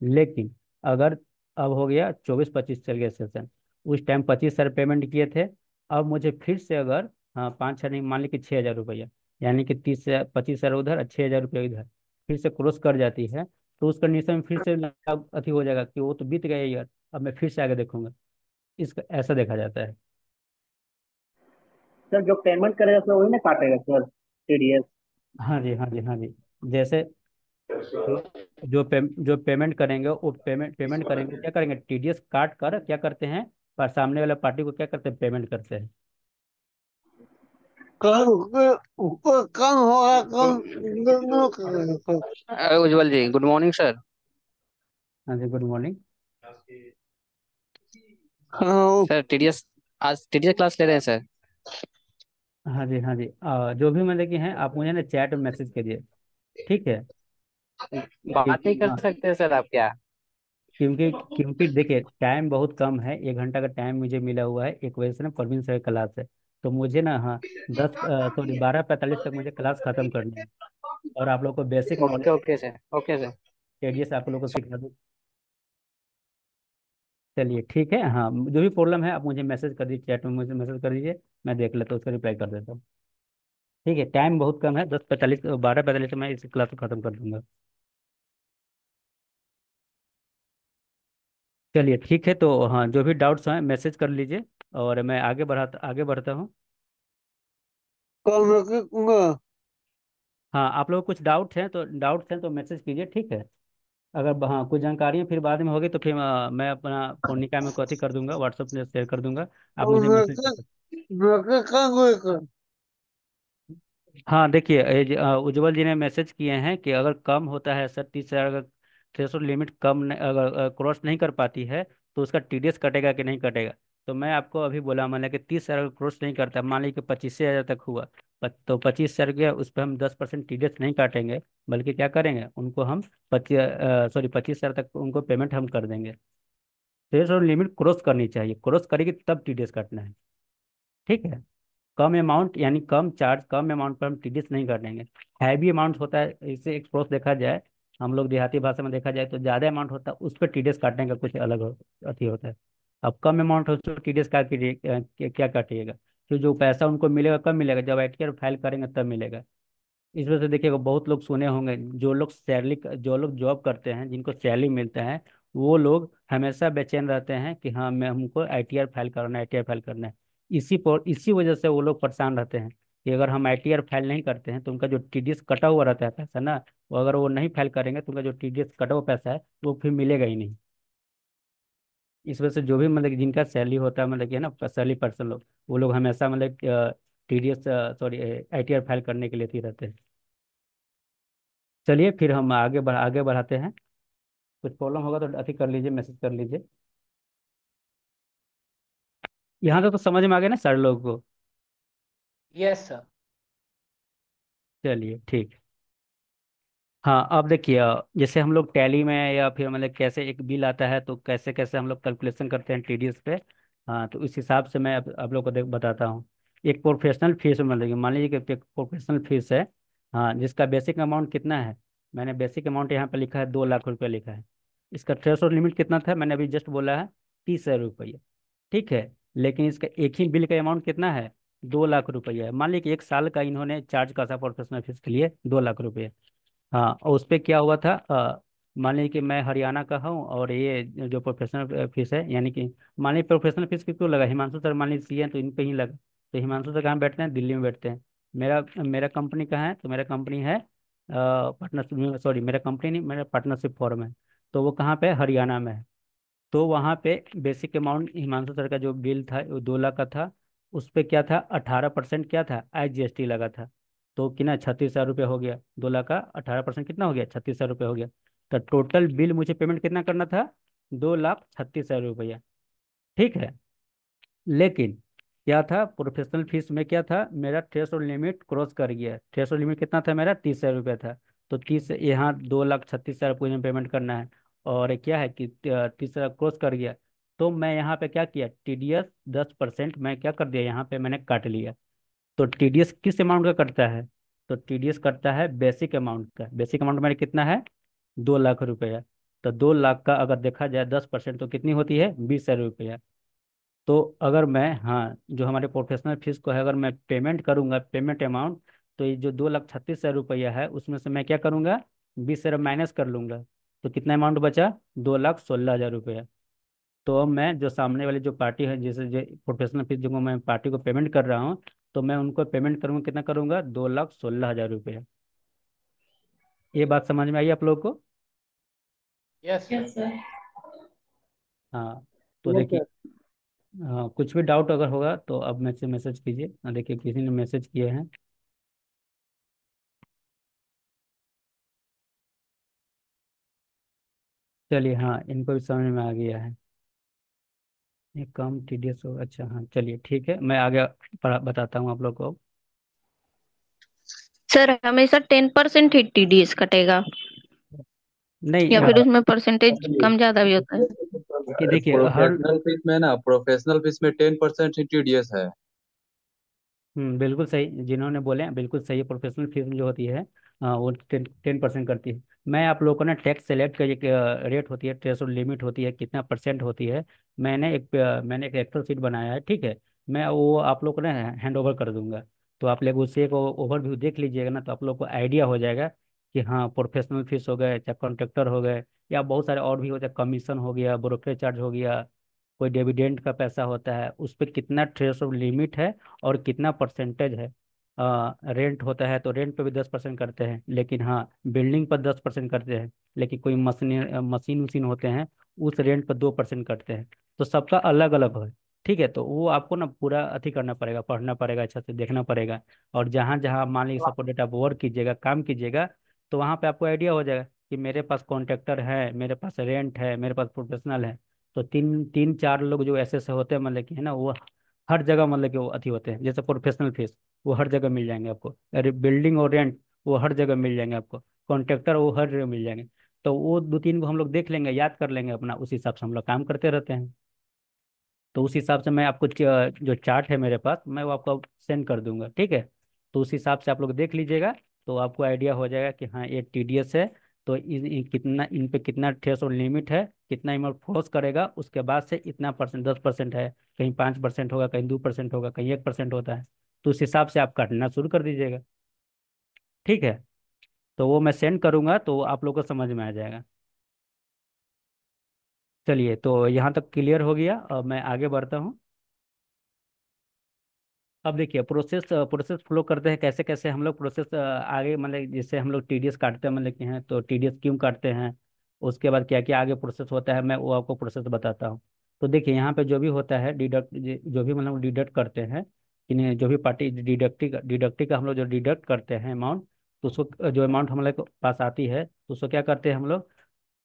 लेकिन अगर अब हो गया 24-25 चल गया सेशन, उस टाइम 25,000 पेमेंट किए थे, अब मुझे फिर से अगर, हाँ 5,000 नहीं, मान ली कि 6,000 रुपया, यानी कि 30 से 25,000 उधर और 6,000 रुपया इधर फिर से क्रॉस कर जाती है, तो उस कंडीशन में फिर से अति हो जाएगा कि वो तो बीत गया यार, अब मैं फिर से आगे देखूंगा। इसका ऐसा देखा जाता है। सर जो पेमेंट करेगा सर वही ना काटेगा सर टीडीएस? हाँ जी, हाँ जी, हाँ जी। जैसे जो जो पेमेंट करेंगे वो पेमेंट करेंगे, क्या करेंगे, टीडीएस काट कर क्या करते हैं, पर सामने वाले पार्टी को क्या करते हैं, पेमेंट करते हैं। कल कल होगा कल। उज्जवल जी, गुड मॉर्निंग सर। हाँ जी, गुड मॉर्निंग। हाँ सर टीडीएस, आज टीडीएस क्लास ले रहे हैं सर? हाँ जी, हाँ जी, जो भी मतलब कि हैं आप मुझे ना चैट में मैसेज करिए, ठीक है। बात क्योंकि नहीं कर हाँ, सकते सर आप क्या? क्योंकि क्योंकि देखिए टाइम बहुत कम है, 1 घंटा का टाइम मुझे मिला हुआ है, 1 बजे से ना प्रवीण सर की क्लास है। तो मुझे ना, हाँ, 12:45 तक मुझे क्लास खत्म करनी है, और आप लोग को basic okay knowledge okay sir, okay sir. TDS आप लोग को सिखा दूँ। चलिए ठीक है, हाँ, जो भी प्रॉब्लम है आप मुझे मैसेज कर दीजिए, चैट में मुझे मैसेज कर दीजिए, मैं देख लेता हूँ, उसका रिप्लाई कर देता हूँ। ठीक है, टाइम बहुत कम है, 12:45 में इस क्लास को खत्म कर दूंगा। चलिए ठीक है, तो हाँ जो भी डाउट्स हैं मैसेज कर लीजिए, और मैं आगे बढ़ता हूँ। कल हाँ, आप लोग को कुछ डाउट्स हैं तो मैसेज कीजिए, ठीक है। अगर हाँ कुछ जानकारियाँ फिर बाद में होगी तो फिर मैं अपना फोनिका में कॉपी कर दूंगा, व्हाट्सएप में शेयर कर दूंगा, आप मुझे मैसेज कर सकते हैं। हाँ देखिए, उज्जवल जी ने मैसेज किए हैं कि अगर कम होता है सर 30,000, थ्रेशोल्ड लिमिट कम अगर क्रॉस नहीं कर पाती है तो उसका टीडीएस कटेगा कि नहीं कटेगा। तो मैं आपको अभी बोला, मान कि 30 हजार अगर क्रॉस नहीं करता, मान लीजिए कि 25,000 तक हुआ, तो 25,000 के उस पर हम 10% टीडीएस नहीं काटेंगे, बल्कि क्या करेंगे, उनको हम 25,000 तक उनको पेमेंट हम कर देंगे। थ्रेशोल्ड लिमिट क्रॉस करनी चाहिए, क्रॉस करेगी तब टीडीएस काटना है। ठीक है। कम अमाउंट यानी कम चार्ज, कम अमाउंट पर हम टीडीएस नहीं काटेंगे। हैवी अमाउंट होता है, इसे एक प्रोस देखा जाए, हम लोग देहाती भाषा में देखा जाए तो ज़्यादा अमाउंट होता है, उस पर टीडीएस काटने का कुछ अलग अथी होता है। अब कम अमाउंट हो तो टीडीएस का क्या काटिएगा, तो जो पैसा उनको मिलेगा कब मिलेगा, जब आईटीआर फाइल करेंगे तब मिलेगा। इस वजह से देखिएगा, बहुत लोग सुने होंगे, जो लोग जॉब करते हैं, जिनको सैलरी मिलता है, वो लोग हमेशा बेचैन रहते हैं कि हाँ मैं हमको आईटीआर फाइल करना है, आईटीआर फाइल करना है। इसी वजह से वो लोग परेशान रहते हैं कि अगर हम आईटीआर फाइल नहीं करते हैं तो उनका जो टीडीएस कटा हुआ रहता है पैसा ना, वो अगर वो नहीं फाइल करेंगे तो उनका जो टीडीएस कटा हुआ पैसा है वो फिर मिलेगा ही नहीं। इस वजह से जो भी मतलब कि जिनका सैलरी होता है, मतलब कि है ना, सैलरी पर्सन लोग, वो लोग हमेशा मतलब टीडीएस सॉरी आईटीआर फाइल करने के लिए ही रहते हैं। चलिए फिर हम आगे बढ़ाते हैं। कुछ प्रॉब्लम होगा तो अति कर लीजिए, मैसेज कर लीजिए। यहाँ तक तो समझ में आ गया ना सारे लोगों को। Yes sir. चलिए ठीक। हाँ अब देखिए, जैसे हम लोग टैली में या फिर मतलब कैसे एक बिल आता है तो कैसे कैसे हम लोग कैलकुलेशन करते हैं टीडीएस पे। हाँ तो इस हिसाब से मैं आप लोग को बताता हूँ। एक प्रोफेशनल फीस मतलब कि मान लीजिए कि एक प्रोफेशनल फीस है, हाँ, जिसका बेसिक अमाउंट कितना है, मैंने बेसिक अमाउंट यहाँ पे लिखा है 2 लाख रुपये लिखा है। इसका थ्रेशोल्ड लिमिट कितना था, मैंने अभी जस्ट बोला है 30,000 रुपये। ठीक है। लेकिन इसका एक ही बिल का अमाउंट कितना है, 2 लाख रुपये है। मान लीजिए कि 1 साल का इन्होंने चार्ज करा था प्रोफेशनल फीस के लिए 2 लाख रुपये। हाँ और उस पे क्या हुआ था, मान लीजिए कि मैं हरियाणा का हूँ और ये जो प्रोफेशनल फीस है, यानी कि मान लीजिए प्रोफेशनल फीस क्यों लगा, हिमांशु सर मान लीजिए सी है तो इन पे ही लगा। तो हिमांशु सर कहाँ बैठते हैं, दिल्ली में बैठते हैं। मेरा मेरा कंपनी कहाँ है, तो मेरा कंपनी है पार्टनरशिप, सॉरी मेरा कंपनी नहीं, मेरा पार्टनरशिप फॉर्म है, तो वो कहाँ पे है, हरियाणा में है। तो वहाँ पे बेसिक अमाउंट हिमांशु सर का जो बिल था वो 2 लाख का था। उस पे क्या था, 18% क्या था, IGST लगा था। तो कितना, 36,000 रुपये हो गया। 2 लाख का 18% कितना हो गया, 36,000 रुपये हो गया। तो टोटल बिल मुझे पेमेंट कितना करना था, 2,36,000 रुपया। ठीक है। लेकिन क्या था, प्रोफेशनल फीस में क्या था, मेरा थ्रेशोल्ड लिमिट क्रॉस कर गया। थ्रेशोल्ड लिमिट कितना था मेरा, 30,000 रुपया था। तो 30, यहाँ 2,36,000 मुझे पेमेंट करना है। और क्या है कि 30,000 क्रॉस कर गया, तो मैं यहाँ पे क्या किया, टीडीएस 10% मैं क्या कर दिया, यहाँ पे मैंने काट लिया। तो टीडीएस किस अमाउंट का कटता है, तो टीडीएस कटता है बेसिक अमाउंट का। बेसिक अमाउंट मेरा कितना है, 2 लाख रुपया। तो 2 लाख का अगर देखा जाए 10% तो कितनी होती है, 20,000 रुपया। तो अगर मैं, हाँ, जो हमारे प्रोफेशनल फीस को है अगर मैं पेमेंट करूंगा, पेमेंट अमाउंट, तो ये जो 2,36,000 रुपया है उसमें से मैं क्या करूंगा, 20,000 माइनस कर लूंगा। तो कितना अमाउंट बचा, 2,16,000 रुपया। तो अब मैं जो सामने वाली जो पार्टी है, जैसे जो प्रोफेशनल फीस जो मैं पार्टी को पेमेंट कर रहा हूँ, तो मैं उनको पेमेंट करूंगा, कितना करूंगा, 2,16,000 रुपया। ये बात समझ में आई आप लोग को। Yes sir. Yes sir. हाँ तो यस देखिए, सर। हाँ कुछ भी डाउट अगर होगा तो अब मैसेज मैसेज कीजिए। देखिए किसी ने मैसेज किए हैं। चलिए हाँ, इनको भी समझ में आ गया है। ये कम टीडीएस हो, अच्छा हाँ चलिए ठीक है, मैं आगे बताता हूँ आप लोग को। सर हमेशा 10% ही टीडीएस कटेगा नहीं या फिर उसमें परसेंटेज कम ज्यादा भी होता है? कि देखिए हर, प्रोफेशनल फीस में 10% ही टीडीएस है। बिल्कुल सही, जिन्होंने बोले हैं बिल्कुल सही है। प्रोफेशनल फीस जो होती है, वो 10% करती है। मैं आप लोगों को ना टैक्स सेलेक्ट का एक रेट होती है, थ्रेशोल्ड लिमिट होती है, कितना परसेंट होती है, मैंने एक एक्सेल शीट बनाया है। ठीक है। मैं वो आप लोग को ना हैंड ओवर कर दूंगा। तो आप लोग उससे एक ओवरव्यू देख लीजिएगा ना, तो आप लोग को आइडिया हो जाएगा कि हाँ प्रोफेशनल फीस हो गए, चाहे कॉन्ट्रेक्टर हो गए, या बहुत सारे और भी होते हैं, कमीशन हो गया, ब्रोकरेज चार्ज हो गया, कोई डिविडेंड का पैसा होता है, उस पर कितना थ्रेशोल्ड लिमिट है और कितना परसेंटेज है। रेंट होता है तो रेंट पे भी 10% करते हैं, लेकिन हाँ बिल्डिंग पर 10% करते हैं। लेकिन कोई मशीन वशीन होते हैं, उस रेंट पर 2% करते हैं। तो सबका अलग अलग है। ठीक है। तो वो आपको ना पूरा अथी करना पड़ेगा, पढ़ना पड़ेगा, अच्छा से देखना पड़ेगा। और जहाँ जहाँ मान लीजिए सपोज डेट आप वर्क कीजिएगा, काम कीजिएगा, तो वहाँ पे आपको आइडिया हो जाएगा कि मेरे पास कॉन्ट्रैक्टर है, मेरे पास रेंट है, मेरे पास प्रोफेशनल है। तो तीन तीन चार लोग जो ऐसे ऐसे होते हैं मतलब कि है ना, वो हर जगह मतलब कि वो अति होते हैं। जैसे प्रोफेशनल फीस वो हर जगह मिल जाएंगे आपको, अरे बिल्डिंग और रेंट वो हर जगह मिल जाएंगे आपको, कॉन्ट्रैक्टर वो हर जगह मिल जाएंगे। तो वो दो तीन को हम लोग देख लेंगे, याद कर लेंगे अपना, उस हिसाब से हम लोग काम करते रहते हैं। तो उस हिसाब से मैं आपको जो चार्ट है मेरे पास मैं वो आपको सेंड कर दूंगा, ठीक है। तो उस हिसाब से आप लोग देख लीजिएगा, तो आपको आइडिया हो जाएगा कि हाँ ये टीडीएस है। तो कितना इन पे कितना थ्रेशोल्ड लिमिट है, कितना अमाउंट फोर्स करेगा, उसके बाद से इतना परसेंट, 10% है, कहीं 5% होगा, कहीं 2% होगा, कहीं 1% होता है। तो उस हिसाब से आप काटना शुरू कर दीजिएगा, ठीक है। तो वो मैं सेंड करूंगा तो आप लोग को समझ में आ जाएगा। चलिए, तो यहाँ तक क्लियर हो गया, अब मैं आगे बढ़ता हूँ। अब देखिए प्रोसेस प्रोसेस फ्लो करते हैं, कैसे कैसे हम लोग प्रोसेस आगे मतलब जैसे हम लोग टीडीएस काटते हैं मतलब कि हैं, तो टीडीएस क्यों काटते हैं, उसके बाद क्या क्या आगे प्रोसेस होता है, मैं वो आपको प्रोसेस बताता हूँ। तो देखिए यहाँ पे जो भी होता है डिडक्ट, जो भी मतलब डिडक्ट करते हैं, इन्हें जो भी पार्टी डिडक्टी का हम लोग जो डिडक्ट करते हैं अमाउंट, तो उसको जो अमाउंट हम लोग के पास आती है तो उसको क्या करते हैं हम लोग,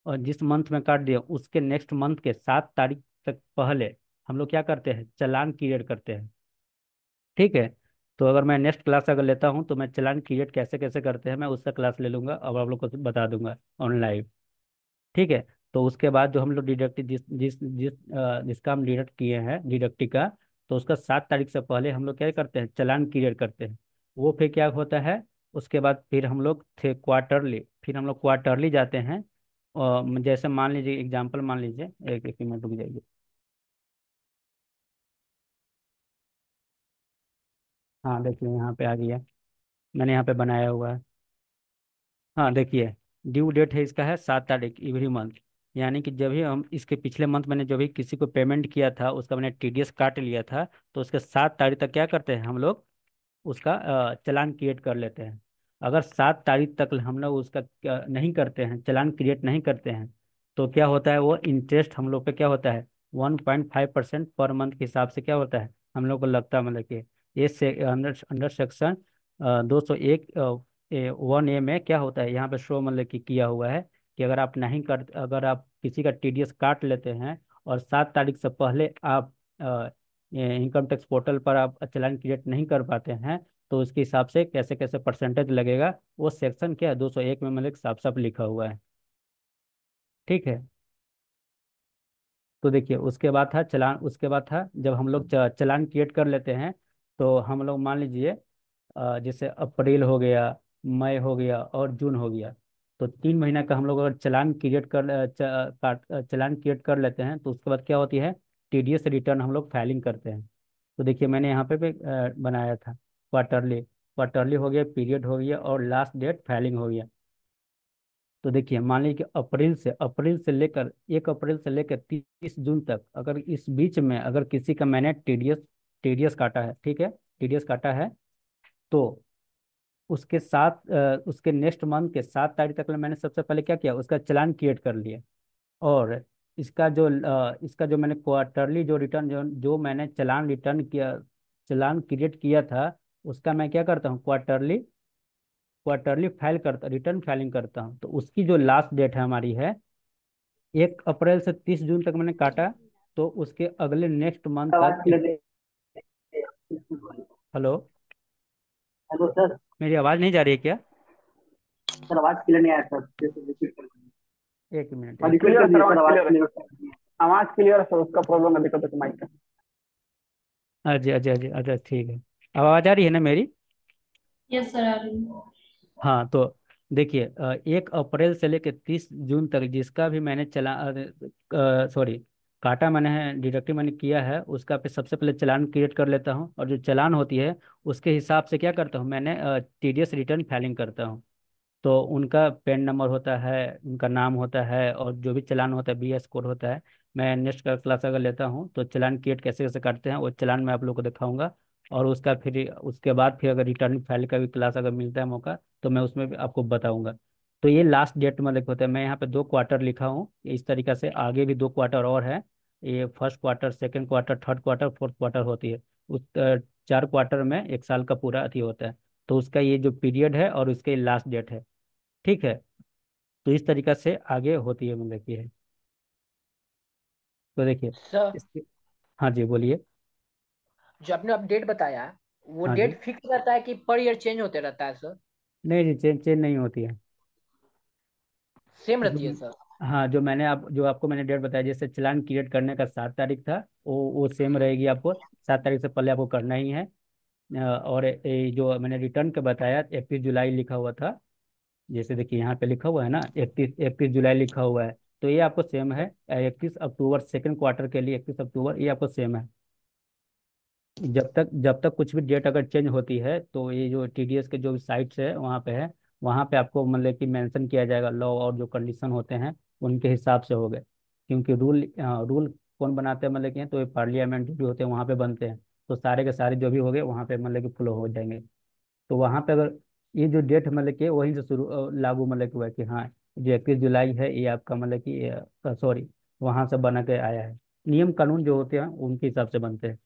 और जिस मंथ में काट दिया उसके नेक्स्ट मंथ के 7 तारीख तक पहले हम लोग क्या करते हैं, चालान क्लियर करते हैं, ठीक है। तो अगर मैं नेक्स्ट क्लास अगर लेता हूँ तो मैं चालान क्रिएट कैसे कैसे करते हैं मैं उसका क्लास ले लूंगा और आप लोग को बता दूंगा ऑनलाइन, ठीक है। तो उसके बाद जो हम लोग डिडक्ट जिस जिस जिस जिसका हम डिडक्ट किए हैं डिडक्टी का, तो उसका 7 तारीख से पहले हम लोग क्या करते हैं, चालान क्लियर करते हैं। वो फिर क्या होता है, उसके बाद फिर हम लोग थे क्वार्टरली, फिर हम लोग क्वार्टरली जाते हैं। और जैसे मान लीजिए एग्जाम्पल मान लीजिए, एक एक मिनट रुक जाइए। हाँ देखिए यहाँ पे आ गया, मैंने यहाँ पे बनाया हुआ है। हाँ देखिए, ड्यू डेट है इसका है 7 तारीख एवरी मंथ। यानी कि जब भी हम इसके पिछले मंथ मैंने जो भी किसी को पेमेंट किया था उसका मैंने टीडीएस काट लिया था, तो उसके 7 तारीख तक क्या करते हैं हम लोग, उसका चालान क्रिएट कर लेते हैं। अगर 7 तारीख तक हम लोग उसका नहीं करते हैं, चालान क्रिएट नहीं करते हैं, तो क्या होता है, वो इंटरेस्ट हम लोग पे क्या होता है, 1.5% पर मंथ के हिसाब से क्या होता है हम लोग को लगता है। मतलब कि ये से अंडर अंडर सेक्शन 201 1A में क्या होता है, यहाँ पे शो मतलब कि किया हुआ है कि अगर आप नहीं कर, अगर आप किसी का टीडीएस काट लेते हैं और 7 तारीख से पहले आप इनकम टैक्स पोर्टल पर आप चालान क्रिएट नहीं कर पाते हैं, तो उसके हिसाब से कैसे कैसे परसेंटेज लगेगा, वो सेक्शन क्या है 201 में मतलब साफ साफ लिखा हुआ है, ठीक है। तो देखिए उसके बाद था चालान, उसके बाद था जब हम लोग चालान क्रिएट कर लेते हैं, तो हम लोग मान लीजिए जैसे अप्रैल हो गया, मई हो गया और जून हो गया, तो 3 महीना का हम लोग अगर चालान क्रिएट कर लेते हैं, तो उसके बाद क्या होती है, टीडीएस रिटर्न हम लोग फाइलिंग करते हैं। तो देखिए मैंने यहाँ पे भी बनाया था, क्वार्टरली, क्वार्टरली हो गया, पीरियड हो गया और लास्ट डेट फाइलिंग हो गया। तो देखिए मान लीजिए कि अप्रैल से लेकर 1 अप्रैल से लेकर 30 जून तक, अगर इस बीच में अगर किसी का मैंने टीडीएस टीडीएस काटा है, ठीक है, टीडीएस काटा है, तो उसके साथ उसके नेक्स्ट मंथ के 7 तारीख तक मैंने सबसे पहले क्या किया, उसका चालान क्रिएट कर लिया। और इसका जो मैंने क्वार्टरली जो रिटर्न जो मैंने चालान रिटर्न किया, चालान क्रिएट किया था, उसका मैं क्या करता हूँ, क्वार्टरली क्वार्टरली फाइल करता, रिटर्न फाइलिंग करता हूँ। तो उसकी जो लास्ट डेट है हमारी है 1 अप्रैल से 30 जून तक मैंने काटा, तो उसके अगले नेक्स्ट मंथ आवाज तक क्लियर। Hello, hello sir. मेरी आवाज़ नहीं जा रही है क्या? सर आवाज क्लियर नहीं आया सर, जैसे रिपीट कर दीजिए। एक मिनट हाँ, एक रिपीट कर दीजिए सर, आवाज क्लियर। आवाज क्लियर है सर, उसका प्रॉब्लम है, दिक्कत है माइक का। अजय अजय अजय अजय, ठीक है। अब आवाज़ आ रही है ना मेरी? यस सर, आ रही हूँ। हाँ तो देखिए 1 अप्रैल से लेकर 30 जून तक जिसका भी मैंने चला सॉरी काटा मैंने है, डिडक्टिव मैंने किया है, उसका पे सबसे पहले चालान क्रिएट कर लेता हूँ, और जो चालान होती है उसके हिसाब से क्या करता हूँ, मैंने टीडीएस रिटर्न फाइलिंग करता हूँ। तो उनका पेन नंबर होता है, उनका नाम होता है, और जो भी चालान होता है बीएस कोड होता है। मैं नेक्स्ट का क्लास अगर लेता हूँ तो चालान क्रिएट कैसे कैसे करते हैं वो चालान मैं आप लोग को दिखाऊंगा। और उसका फिर उसके बाद फिर अगर रिटर्न फाइल का भी क्लास अगर मिलता है मौका, तो मैं उसमें भी आपको बताऊंगा। तो ये लास्ट डेट में लिख होता है, मैं यहाँ पे 2 क्वार्टर लिखा हूँ, इस तरीका से आगे भी 2 क्वार्टर और है। ये first quarter, second quarter, third quarter, fourth quarter होती है। उस 4 क्वार्टर में एक साल का पूरा अति होता है। तो उसका ये जो पीरियड है और उसके लास्ट डेट है, ठीक है। तो इस तरीका से आगे होती है मतलब की है। तो देखिए सर, इसके, हाँ जी बोलिए। जो आपने अपडेट बताया, वो हाँ जी, डेट फिक्स रहता है कि पर ईयर चेंज होते रहता है सर? नहीं जी, चेंज चेंज नहीं होती है। सेम जो रहती है सर? हाँ, जो आपको मैंने डेट बताया, जैसे चालान क्रिएट करने का 7 तारीख था, वो सेम रहेगी आपको। 7 तारीख से पहले आपको करना ही है। और जो मैंने रिटर्न का बताया 31 जुलाई लिखा हुआ था, जैसे देखिए यहाँ पे लिखा हुआ है ना, 31 31 जुलाई लिखा हुआ है, तो ये आपको सेम है। 31 अक्टूबर सेकंड क्वार्टर के लिए 31 अक्टूबर, ये आपको सेम है। जब तक कुछ भी डेट अगर चेंज होती है, तो ये जो टीडीएस के जो भी साइट्स है वहाँ पे है, वहाँ पे आपको मतलब कि मेंशन किया जाएगा, लॉ और जो कंडीशन होते हैं उनके हिसाब से हो गए। क्योंकि रूल कौन बनाते हैं मतलब कि, तो ये पार्लियामेंट जो भी होते हैं वहाँ पे बनते हैं। तो सारे के सारे जो भी हो गए वहाँ पे मतलब कि फ्लो हो जाएंगे। तो वहाँ पे अगर ये जो डेट मतलब कि वहीं से शुरू लागू मतलब कि हुआ है कि हाँ, जो 31 जुलाई है ये आपका मतलब कि सॉरी, वहाँ से बना के आया है। नियम कानून जो होते हैं उनके हिसाब से बनते हैं।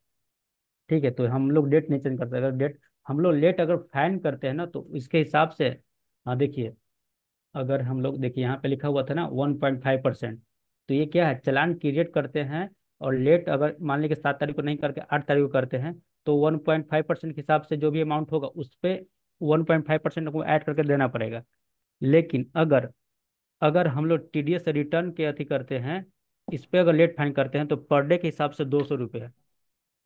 ठीक है, तो हम लोग डेट नहीं चेंज करते। अगर डेट हम लोग लेट अगर फाइन करते हैं ना, तो इसके हिसाब से, हाँ देखिए, अगर हम लोग देखिए यहाँ पे लिखा हुआ था ना 1.5%, तो ये क्या है, चालान क्रिएट करते हैं और लेट अगर मान लीजिए 7 तारीख को नहीं करके 8 तारीख को करते हैं, तो 1.5% के हिसाब से जो भी अमाउंट होगा उस पर 1.5% को ऐड करके देना पड़ेगा। लेकिन अगर अगर हम लोग टीडीएस रिटर्न के अथी करते हैं, इस पे अगर लेट फाइन करते हैं, तो पर डे के हिसाब से 200 रुपये।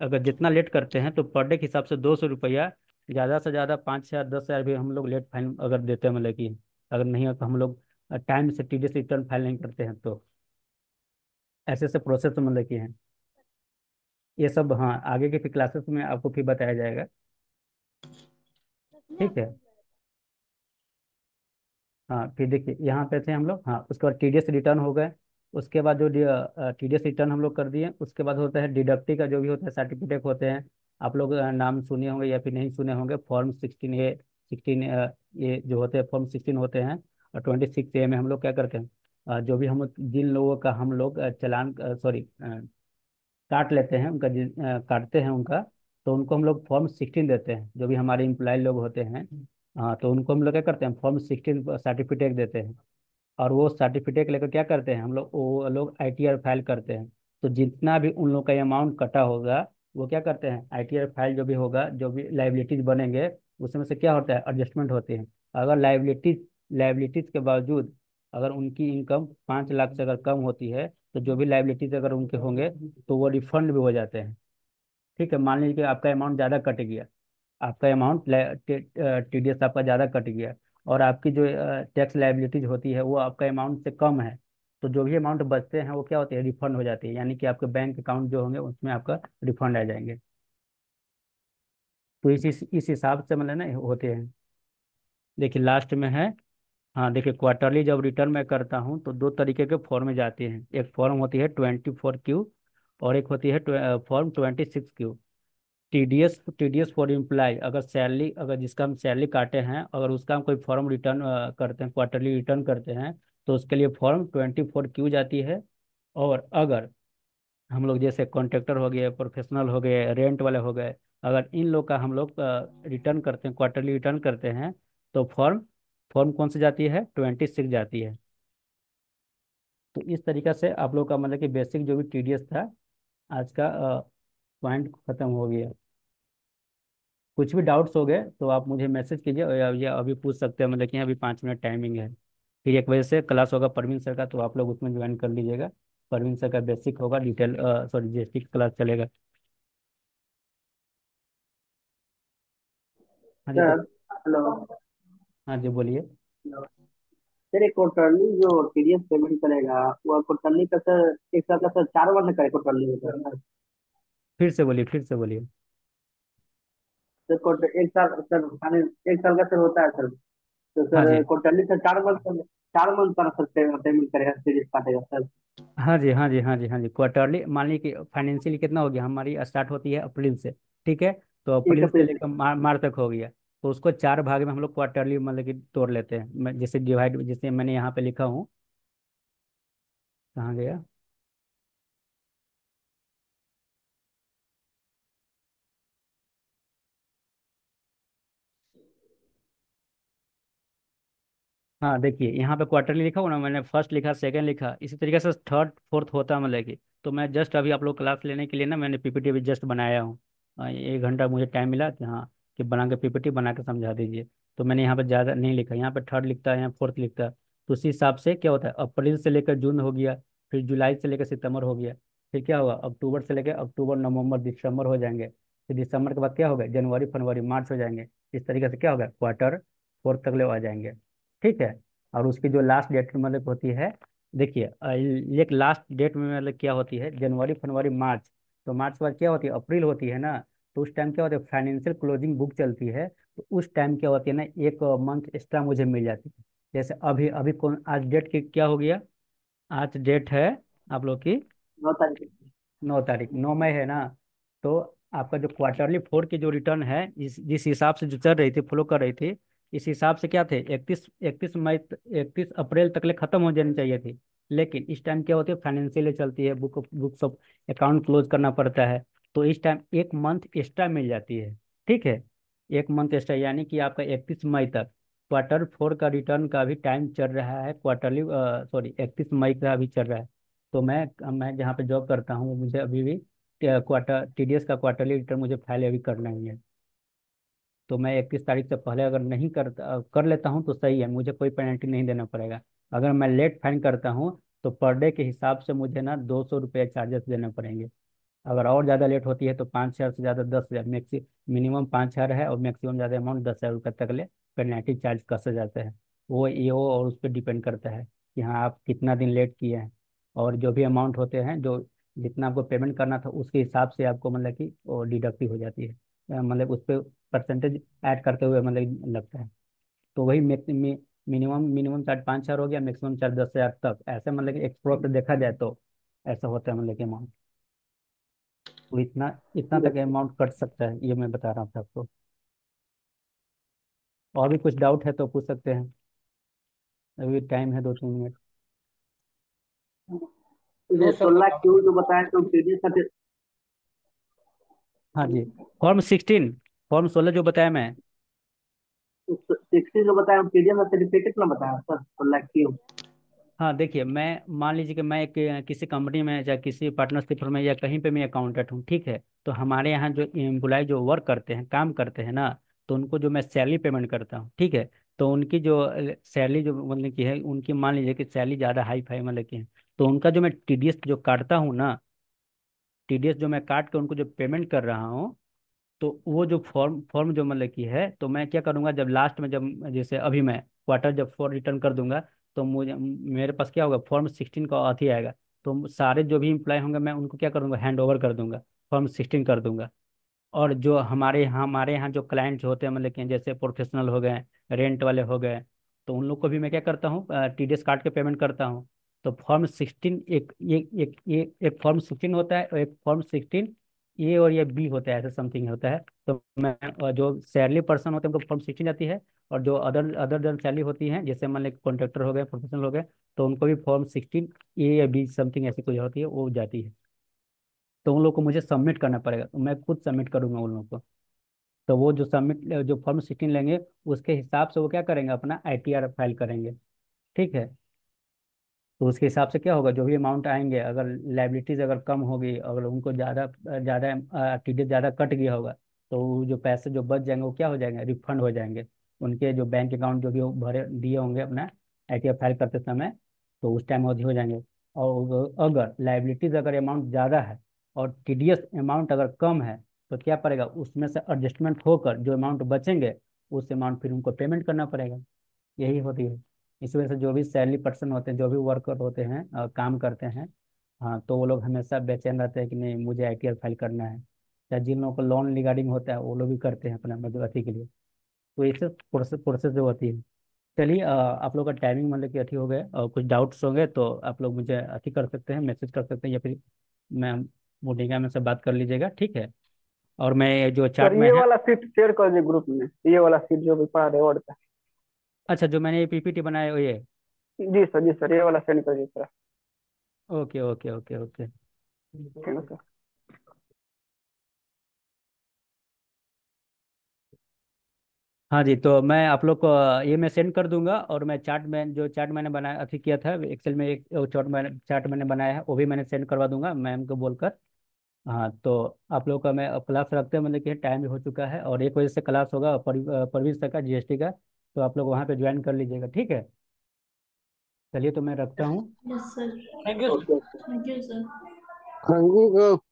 अगर जितना लेट करते हैं तो पर डे के हिसाब से 200 रुपया। ज़्यादा से ज़्यादा 5 हजार 10 हजार भी हम लोग लेट फाइन अगर देते हैं मतलब कि, अगर नहीं हो तो हम लोग टाइम से टीडीएस रिटर्न फाइल नहीं करते हैं, तो ऐसे ऐसे प्रोसेस मतलब कि हैं। ये सब हाँ आगे के फिर क्लासेस में आपको फिर बताया जाएगा। ठीक है। हाँ फिर देखिए यहाँ पे थे हम लोग, हाँ उसके बाद टीडीएस रिटर्न हो गए। उसके बाद जो टीडीएस रिटर्न हम लोग कर दिए, उसके बाद होता है डिडक्टी का जो भी होता है सर्टिफिकेट होते हैं। आप लोग नाम सुने होंगे या फिर नहीं सुने होंगे, फॉर्म 16 ये जो होते हैं फॉर्म 16 होते हैं। और 26 में हम लोग क्या करते हैं, जो भी हम जिन लोगों का हम लोग चालान सॉरी काट लेते हैं उनका काटते हैं उनका, तो उनको हम लोग फॉर्म 16 देते हैं। जो भी हमारे इम्प्लॉय लोग होते हैं, हाँ, तो उनको हम लोग क्या करते हैं, फॉर्म 16 सर्टिफिकेट देते हैं। और वो सर्टिफिकेट लेकर क्या करते हैं हम लोग, वो लोग आईटीआर फाइल करते हैं। तो जितना भी उन लोग का अमाउंट कटा होगा, वो क्या करते हैं, आईटीआर फाइल जो भी होगा, जो भी लाइबिलिटीज बनेंगे, उसमें से क्या होता है, एडजस्टमेंट होते हैं। अगर लाइबिलिटीज के बावजूद अगर उनकी इनकम 5 लाख से अगर कम होती है, तो जो भी लाइबिलिटीज अगर उनके होंगे, तो वो रिफंड भी हो जाते हैं। ठीक है, मान लीजिए कि आपका अमाउंट ज़्यादा कट गया, आपका अमाउंट टीडीएस आपका ज़्यादा कट गया, और आपकी जो टैक्स लाइबिलिटीज होती है वो आपका अमाउंट से कम है, तो जो भी अमाउंट बचते हैं वो क्या होते हैं, रिफंड हो जाती है। यानी कि आपके बैंक अकाउंट जो होंगे उसमें आपका रिफंड आ जाएंगे। तो इस हिसाब से मतलब ना होते हैं। देखिए लास्ट में है, हाँ देखिए, क्वार्टरली जब रिटर्न मैं करता हूँ तो दो तरीके के फॉर्म में जाती हैं। एक फॉर्म होती है 24Q, और एक होती है form 26Q। TDS for employ, अगर जिसका हम सैलरी काटे हैं, अगर उसका हम कोई फॉर्म रिटर्न करते हैं, क्वार्टरली रिटर्न करते हैं, तो उसके लिए फॉर्म 24Q जाती है। और अगर हम लोग जैसे कॉन्ट्रैक्टर हो गए, प्रोफेशनल हो गए, रेंट वाले हो गए, अगर इन लोग का हम लोग रिटर्न करते हैं, क्वार्टरली रिटर्न करते हैं, तो फॉर्म फॉर्म कौन सी जाती है, 26 जाती है। तो इस तरीका से आप लोग का मतलब कि बेसिक जो भी टीडीएस था, आज का पॉइंट खत्म हो गया। कुछ भी डाउट्स हो गए तो आप मुझे मैसेज कीजिए, या अभी पूछ सकते हैं, मतलब कि अभी 5 मिनट टाइमिंग है। फिर 1 बजे से क्लास होगा परवीन सर का, तो आप लोग उसमें ज्वाइन कर लीजिएगा। परवीन सर का बेसिक होगा, डिटेल सॉरी जीएसटी क्लास चलेगा। हाँ जी, तो सर हेलो। हाँ जी बोलिए। सर एक क्वार्टरली जो टीडीएस पेमेंट करेगा, वो क्वार्टरली का सर एक साल का सर 4 बार ना करे क्वार्टरली में सर? फिर से बोलिए। सर क्वार्टर एक साल सर एक साल का सर होता है सर, तो हाँ सर जी, क्वार्टरली सर 4 मंथ, 4 मंथ का सर पेमेंट करेगा, सीरीज काटेगा सर? हाँ जी, क्वार्टरली मान लीजिए कि फाइनेंशियल कितना हो गया, हमारी स्टार्ट होती है अप्रैल से। ठीक है, तो एक अप्रैल से अप्रैल लेकर मार्च तक हो गया। तो उसको 4 भाग में हम लोग क्वार्टरली मतलब कि तोड़ लेते हैं। जैसे डिवाइड, जैसे मैंने यहाँ पे लिखा हूँ, कहाँ गया, हाँ देखिए यहाँ पे क्वार्टरली लिखा हुआ ना, मैंने फर्स्ट लिखा, सेकंड लिखा, इसी तरीके से थर्ड फोर्थ होता है मतलब कि। तो मैं जस्ट अभी आप लोग क्लास लेने के लिए ना मैंने पीपीटी अभी जस्ट बनाया हूँ। 1 घंटा मुझे टाइम मिला कि हाँ कि बना के पीपीटी बना के समझा दीजिए। तो मैंने यहाँ पे ज़्यादा नहीं लिखा, यहाँ पे थर्ड लिखता है, यहाँ फोर्थ लिखता है। तो उसी हिसाब से क्या होता है, अप्रैल से लेकर जून हो गया, फिर जुलाई से लेकर सितंबर हो गया, फिर क्या होगा अक्टूबर से लेकर अक्टूबर नवंबर दिसंबर हो जाएंगे, फिर दिसंबर के बाद क्या होगा जनवरी फरवरी मार्च हो जाएंगे। इस तरीके से क्या होगा क्वार्टर फोर्थ तक ले आ जाएंगे। ठीक है। और उसकी जो लास्ट डेट मतलब होती है, देखिए एक लास्ट डेट में मतलब क्या होती है जनवरी फरवरी मार्च। तो मार्च के बाद क्या होती है अप्रैल होती है ना। तो उस टाइम क्या होता है फाइनेंशियल क्लोजिंग बुक चलती है, तो उस टाइम क्या होती है ना एक मंथ एक्स्ट्रा मुझे मिल जाती है। जैसे अभी अभी कौन आज डेट की क्या हो गया, आज डेट है आप लोग की 9 तारीख। 9 तारीख, 9 मई है ना। तो आपका जो क्वार्टरली फोर की जो रिटर्न है इस जिस हिसाब से जो चल रही थी फॉलो कर रही थी, इस हिसाब से क्या थे 31 मई 31 अप्रैल तक ले खत्म हो जानी चाहिए थी। लेकिन इस टाइम क्या होती है फाइनेंशियल चलती है, बुक्स ऑफ अकाउंट क्लोज करना पड़ता है। तो इस टाइम 1 मंथ एक्स्ट्रा मिल जाती है। ठीक है। 1 मंथ एक्स्ट्रा यानी कि आपका 31 मई तक क्वार्टर फोर का रिटर्न का भी टाइम चल रहा है, क्वार्टरली सॉरी 31 मई का भी चल रहा है। तो मैं जहाँ पे जॉब करता हूँ मुझे अभी भी क्वार्टर टीडीएस का क्वार्टरली रिटर्न मुझे फाइल अभी करना ही है। तो मैं 31 तारीख से पहले अगर नहीं कर लेता हूँ तो सही है, मुझे कोई पेनल्टी नहीं देना पड़ेगा। अगर मैं लेट फाइन करता हूँ तो पर डे के हिसाब से मुझे ना 200 रुपये चार्जेस देने पड़ेंगे। अगर और ज़्यादा लेट होती है तो 5,000 से ज़्यादा 10,000, मिनिमम 5,000 है और मैक्सिमम ज़्यादा अमाउंट 10,000 रुपये तक ले पेनल्टी चार्ज कसे जाते हैं। वो ईओ और उस पर डिपेंड करता है कि हाँ आप कितना दिन लेट किए हैं। और जो भी अमाउंट होते हैं जो जितना आपको पेमेंट करना था उसके हिसाब से आपको मतलब कि वो डिडक्टिव हो जाती है। मतलब उस पर परसेंटेज ऐड करते हुए मतलब लगता है। तो वही मिनिमम मिनिमम चार्ज 5,000 हो गया, मैक्सिमम चार्ज 10,000 तक, ऐसे मतलब कि एक्सप्रोक्ट देखा जाए तो ऐसा होता है मतलब कि अमाउंट। तो इतना इतना तक अमाउंट कट सकता है, ये मैं बता रहा था आपको। और भी कुछ डाउट है तो पूछ सकते हैं, अभी टाइम है 2-3 मिनट। नो ये सर, कोई 16 डाउट क्यू नहीं। जो बताया तो टीडीएस का। हाँ जी। फॉर्म 16, फॉर्म 16 जो बताया मैं। 60 जो बताया टीडीएस का सर्टिफिकेट कितना बताया सर 16 क्यू। हाँ देखिए मैं मान लीजिए कि मैं एक किसी कंपनी में या किसी पार्टनरशिप में या कहीं पे मैं अकाउंटेंट हूँ। ठीक है। तो हमारे यहाँ जो एम्प्लॉय जो वर्क करते हैं काम करते हैं ना, तो उनको जो मैं सैलरी पेमेंट करता हूँ। ठीक है। तो उनकी जो सैलरी जो मतलब की है उनकी मान लीजिए कि सैलरी ज़्यादा हाई फाई मतलब की है। तो उनका जो मैं टीडीएस जो काटता हूँ ना, टीडीएस जो मैं काट के उनको जो पेमेंट कर रहा हूँ, तो वो जो फॉर्म फॉर्म जो मतलब की है तो मैं क्या करूंगा जब लास्ट में जब जैसे अभी मैं क्वार्टर जब फोर रिटर्न कर दूंगा, तो मुझे मेरे पास क्या होगा फॉर्म 16 का अथी आएगा। तो सारे जो भी इम्प्लॉय होंगे मैं उनको क्या करूंगा हैंड ओवर कर दूंगा, फॉर्म 16 कर दूंगा। और जो हमारे यहाँ जो क्लाइंट्स होते हैं मतलब कि जैसे प्रोफेशनल हो गए, रेंट वाले हो गए, तो उन लोग को भी मैं क्या करता हूँ टीडीएस काट के पेमेंट करता हूँ। तो फॉर्म 16 एक फॉर्म 16 होता है और एक फॉर्म 16 ए और ये बी होता है, ऐसे समथिंग होता है। तो मैं जो सैलरी पर्सन होते हैं उनको फॉर्म 16 जाती है, और जो अदर अदर जन सैलरी होती है जैसे मान लीजिए कॉन्ट्रैक्टर हो गए प्रोफेशनल हो गए, तो उनको भी फॉर्म 16 ए या बी समथिंग ऐसी कोई होती है वो जाती है। तो उन लोग को मुझे सबमिट करना पड़ेगा, तो मैं खुद सबमिट करूंगा उन लोग को। तो वो जो फॉर्म 16 लेंगे उसके हिसाब से वो क्या करेंगे अपना आईटीआर फाइल करेंगे। ठीक है। तो उसके हिसाब से क्या होगा जो भी अमाउंट आएंगे, अगर लाइबिलिटीज अगर कम होगी, अगर उनको ज़्यादा ज़्यादा टीडीएस ज़्यादा कट गया होगा, तो वो जो पैसे जो बच जाएंगे वो क्या हो जाएंगे रिफंड हो जाएंगे। उनके जो बैंक अकाउंट जो भी वो भरे दिए होंगे अपना आईटीआर फाइल करते समय, तो उस टाइम हो जाएंगे। और अगर लाइबिलिटीज अगर अमाउंट ज़्यादा है और टीडीएस अमाउंट अगर कम है, तो क्या पड़ेगा उसमें से एडजस्टमेंट होकर जो अमाउंट बचेंगे उस अमाउंट फिर उनको पेमेंट करना पड़ेगा। यही होती है। इस वजह से जो भी सैलरी पर्सन होते हैं जो भी वर्कर होते हैं काम करते हैं, हाँ तो वो लोग हमेशा बेचैन रहते हैं कि नहीं मुझे आईटीआर फाइल करना है। या जिन लोगों को लोन रिगार्डिंग होता है वो लोग भी करते हैं अपना मध्यवर्ती के लिए। तो ऐसे प्रोसेस प्रोसेस जो होती है। चलिए आप लोग का टाइमिंग मतलब कि अथी हो गए और कुछ डाउट्स होंगे तो आप लोग मुझे अथी कर सकते हैं मैसेज कर सकते हैं, या फिर मैं मोटिका में से बात कर लीजिएगा। ठीक है। और मैं जो सर चार्ट में ये है। वाला सीट शेयर कर दीजिए ग्रुप में, ये वाला सीट जो भी पड़ा है वर्ड का। अच्छा जो मैंने ये पीपीटी बनाया हुई है। जी सर ये वाला सेंड कर दीजिए sir. Okay okay okay okay. ठीक है सर। हाँ जी, तो मैं आप लोग को ये मैं सेंड कर दूंगा, और मैं चार्ट में जो चार्ट मैंने बनाया अथी किया था एक्सेल में, एक चार्ट मैंने बनाया है वो भी मैंने सेंड करवा दूंगा मैम को बोलकर। हाँ, तो आप लोग का मैं अब क्लास रखते हैं, मतलब कि टाइम भी हो चुका है, और 1 बजे से क्लास होगा परवीन सर का जीएसटी का, तो आप लोग वहाँ पे ज्वाइन कर लीजिएगा, ठीक है। चलिए तो मैं रखता हूँ। Yes sir. Thank you. Okay. Thank you sir. हाँ जी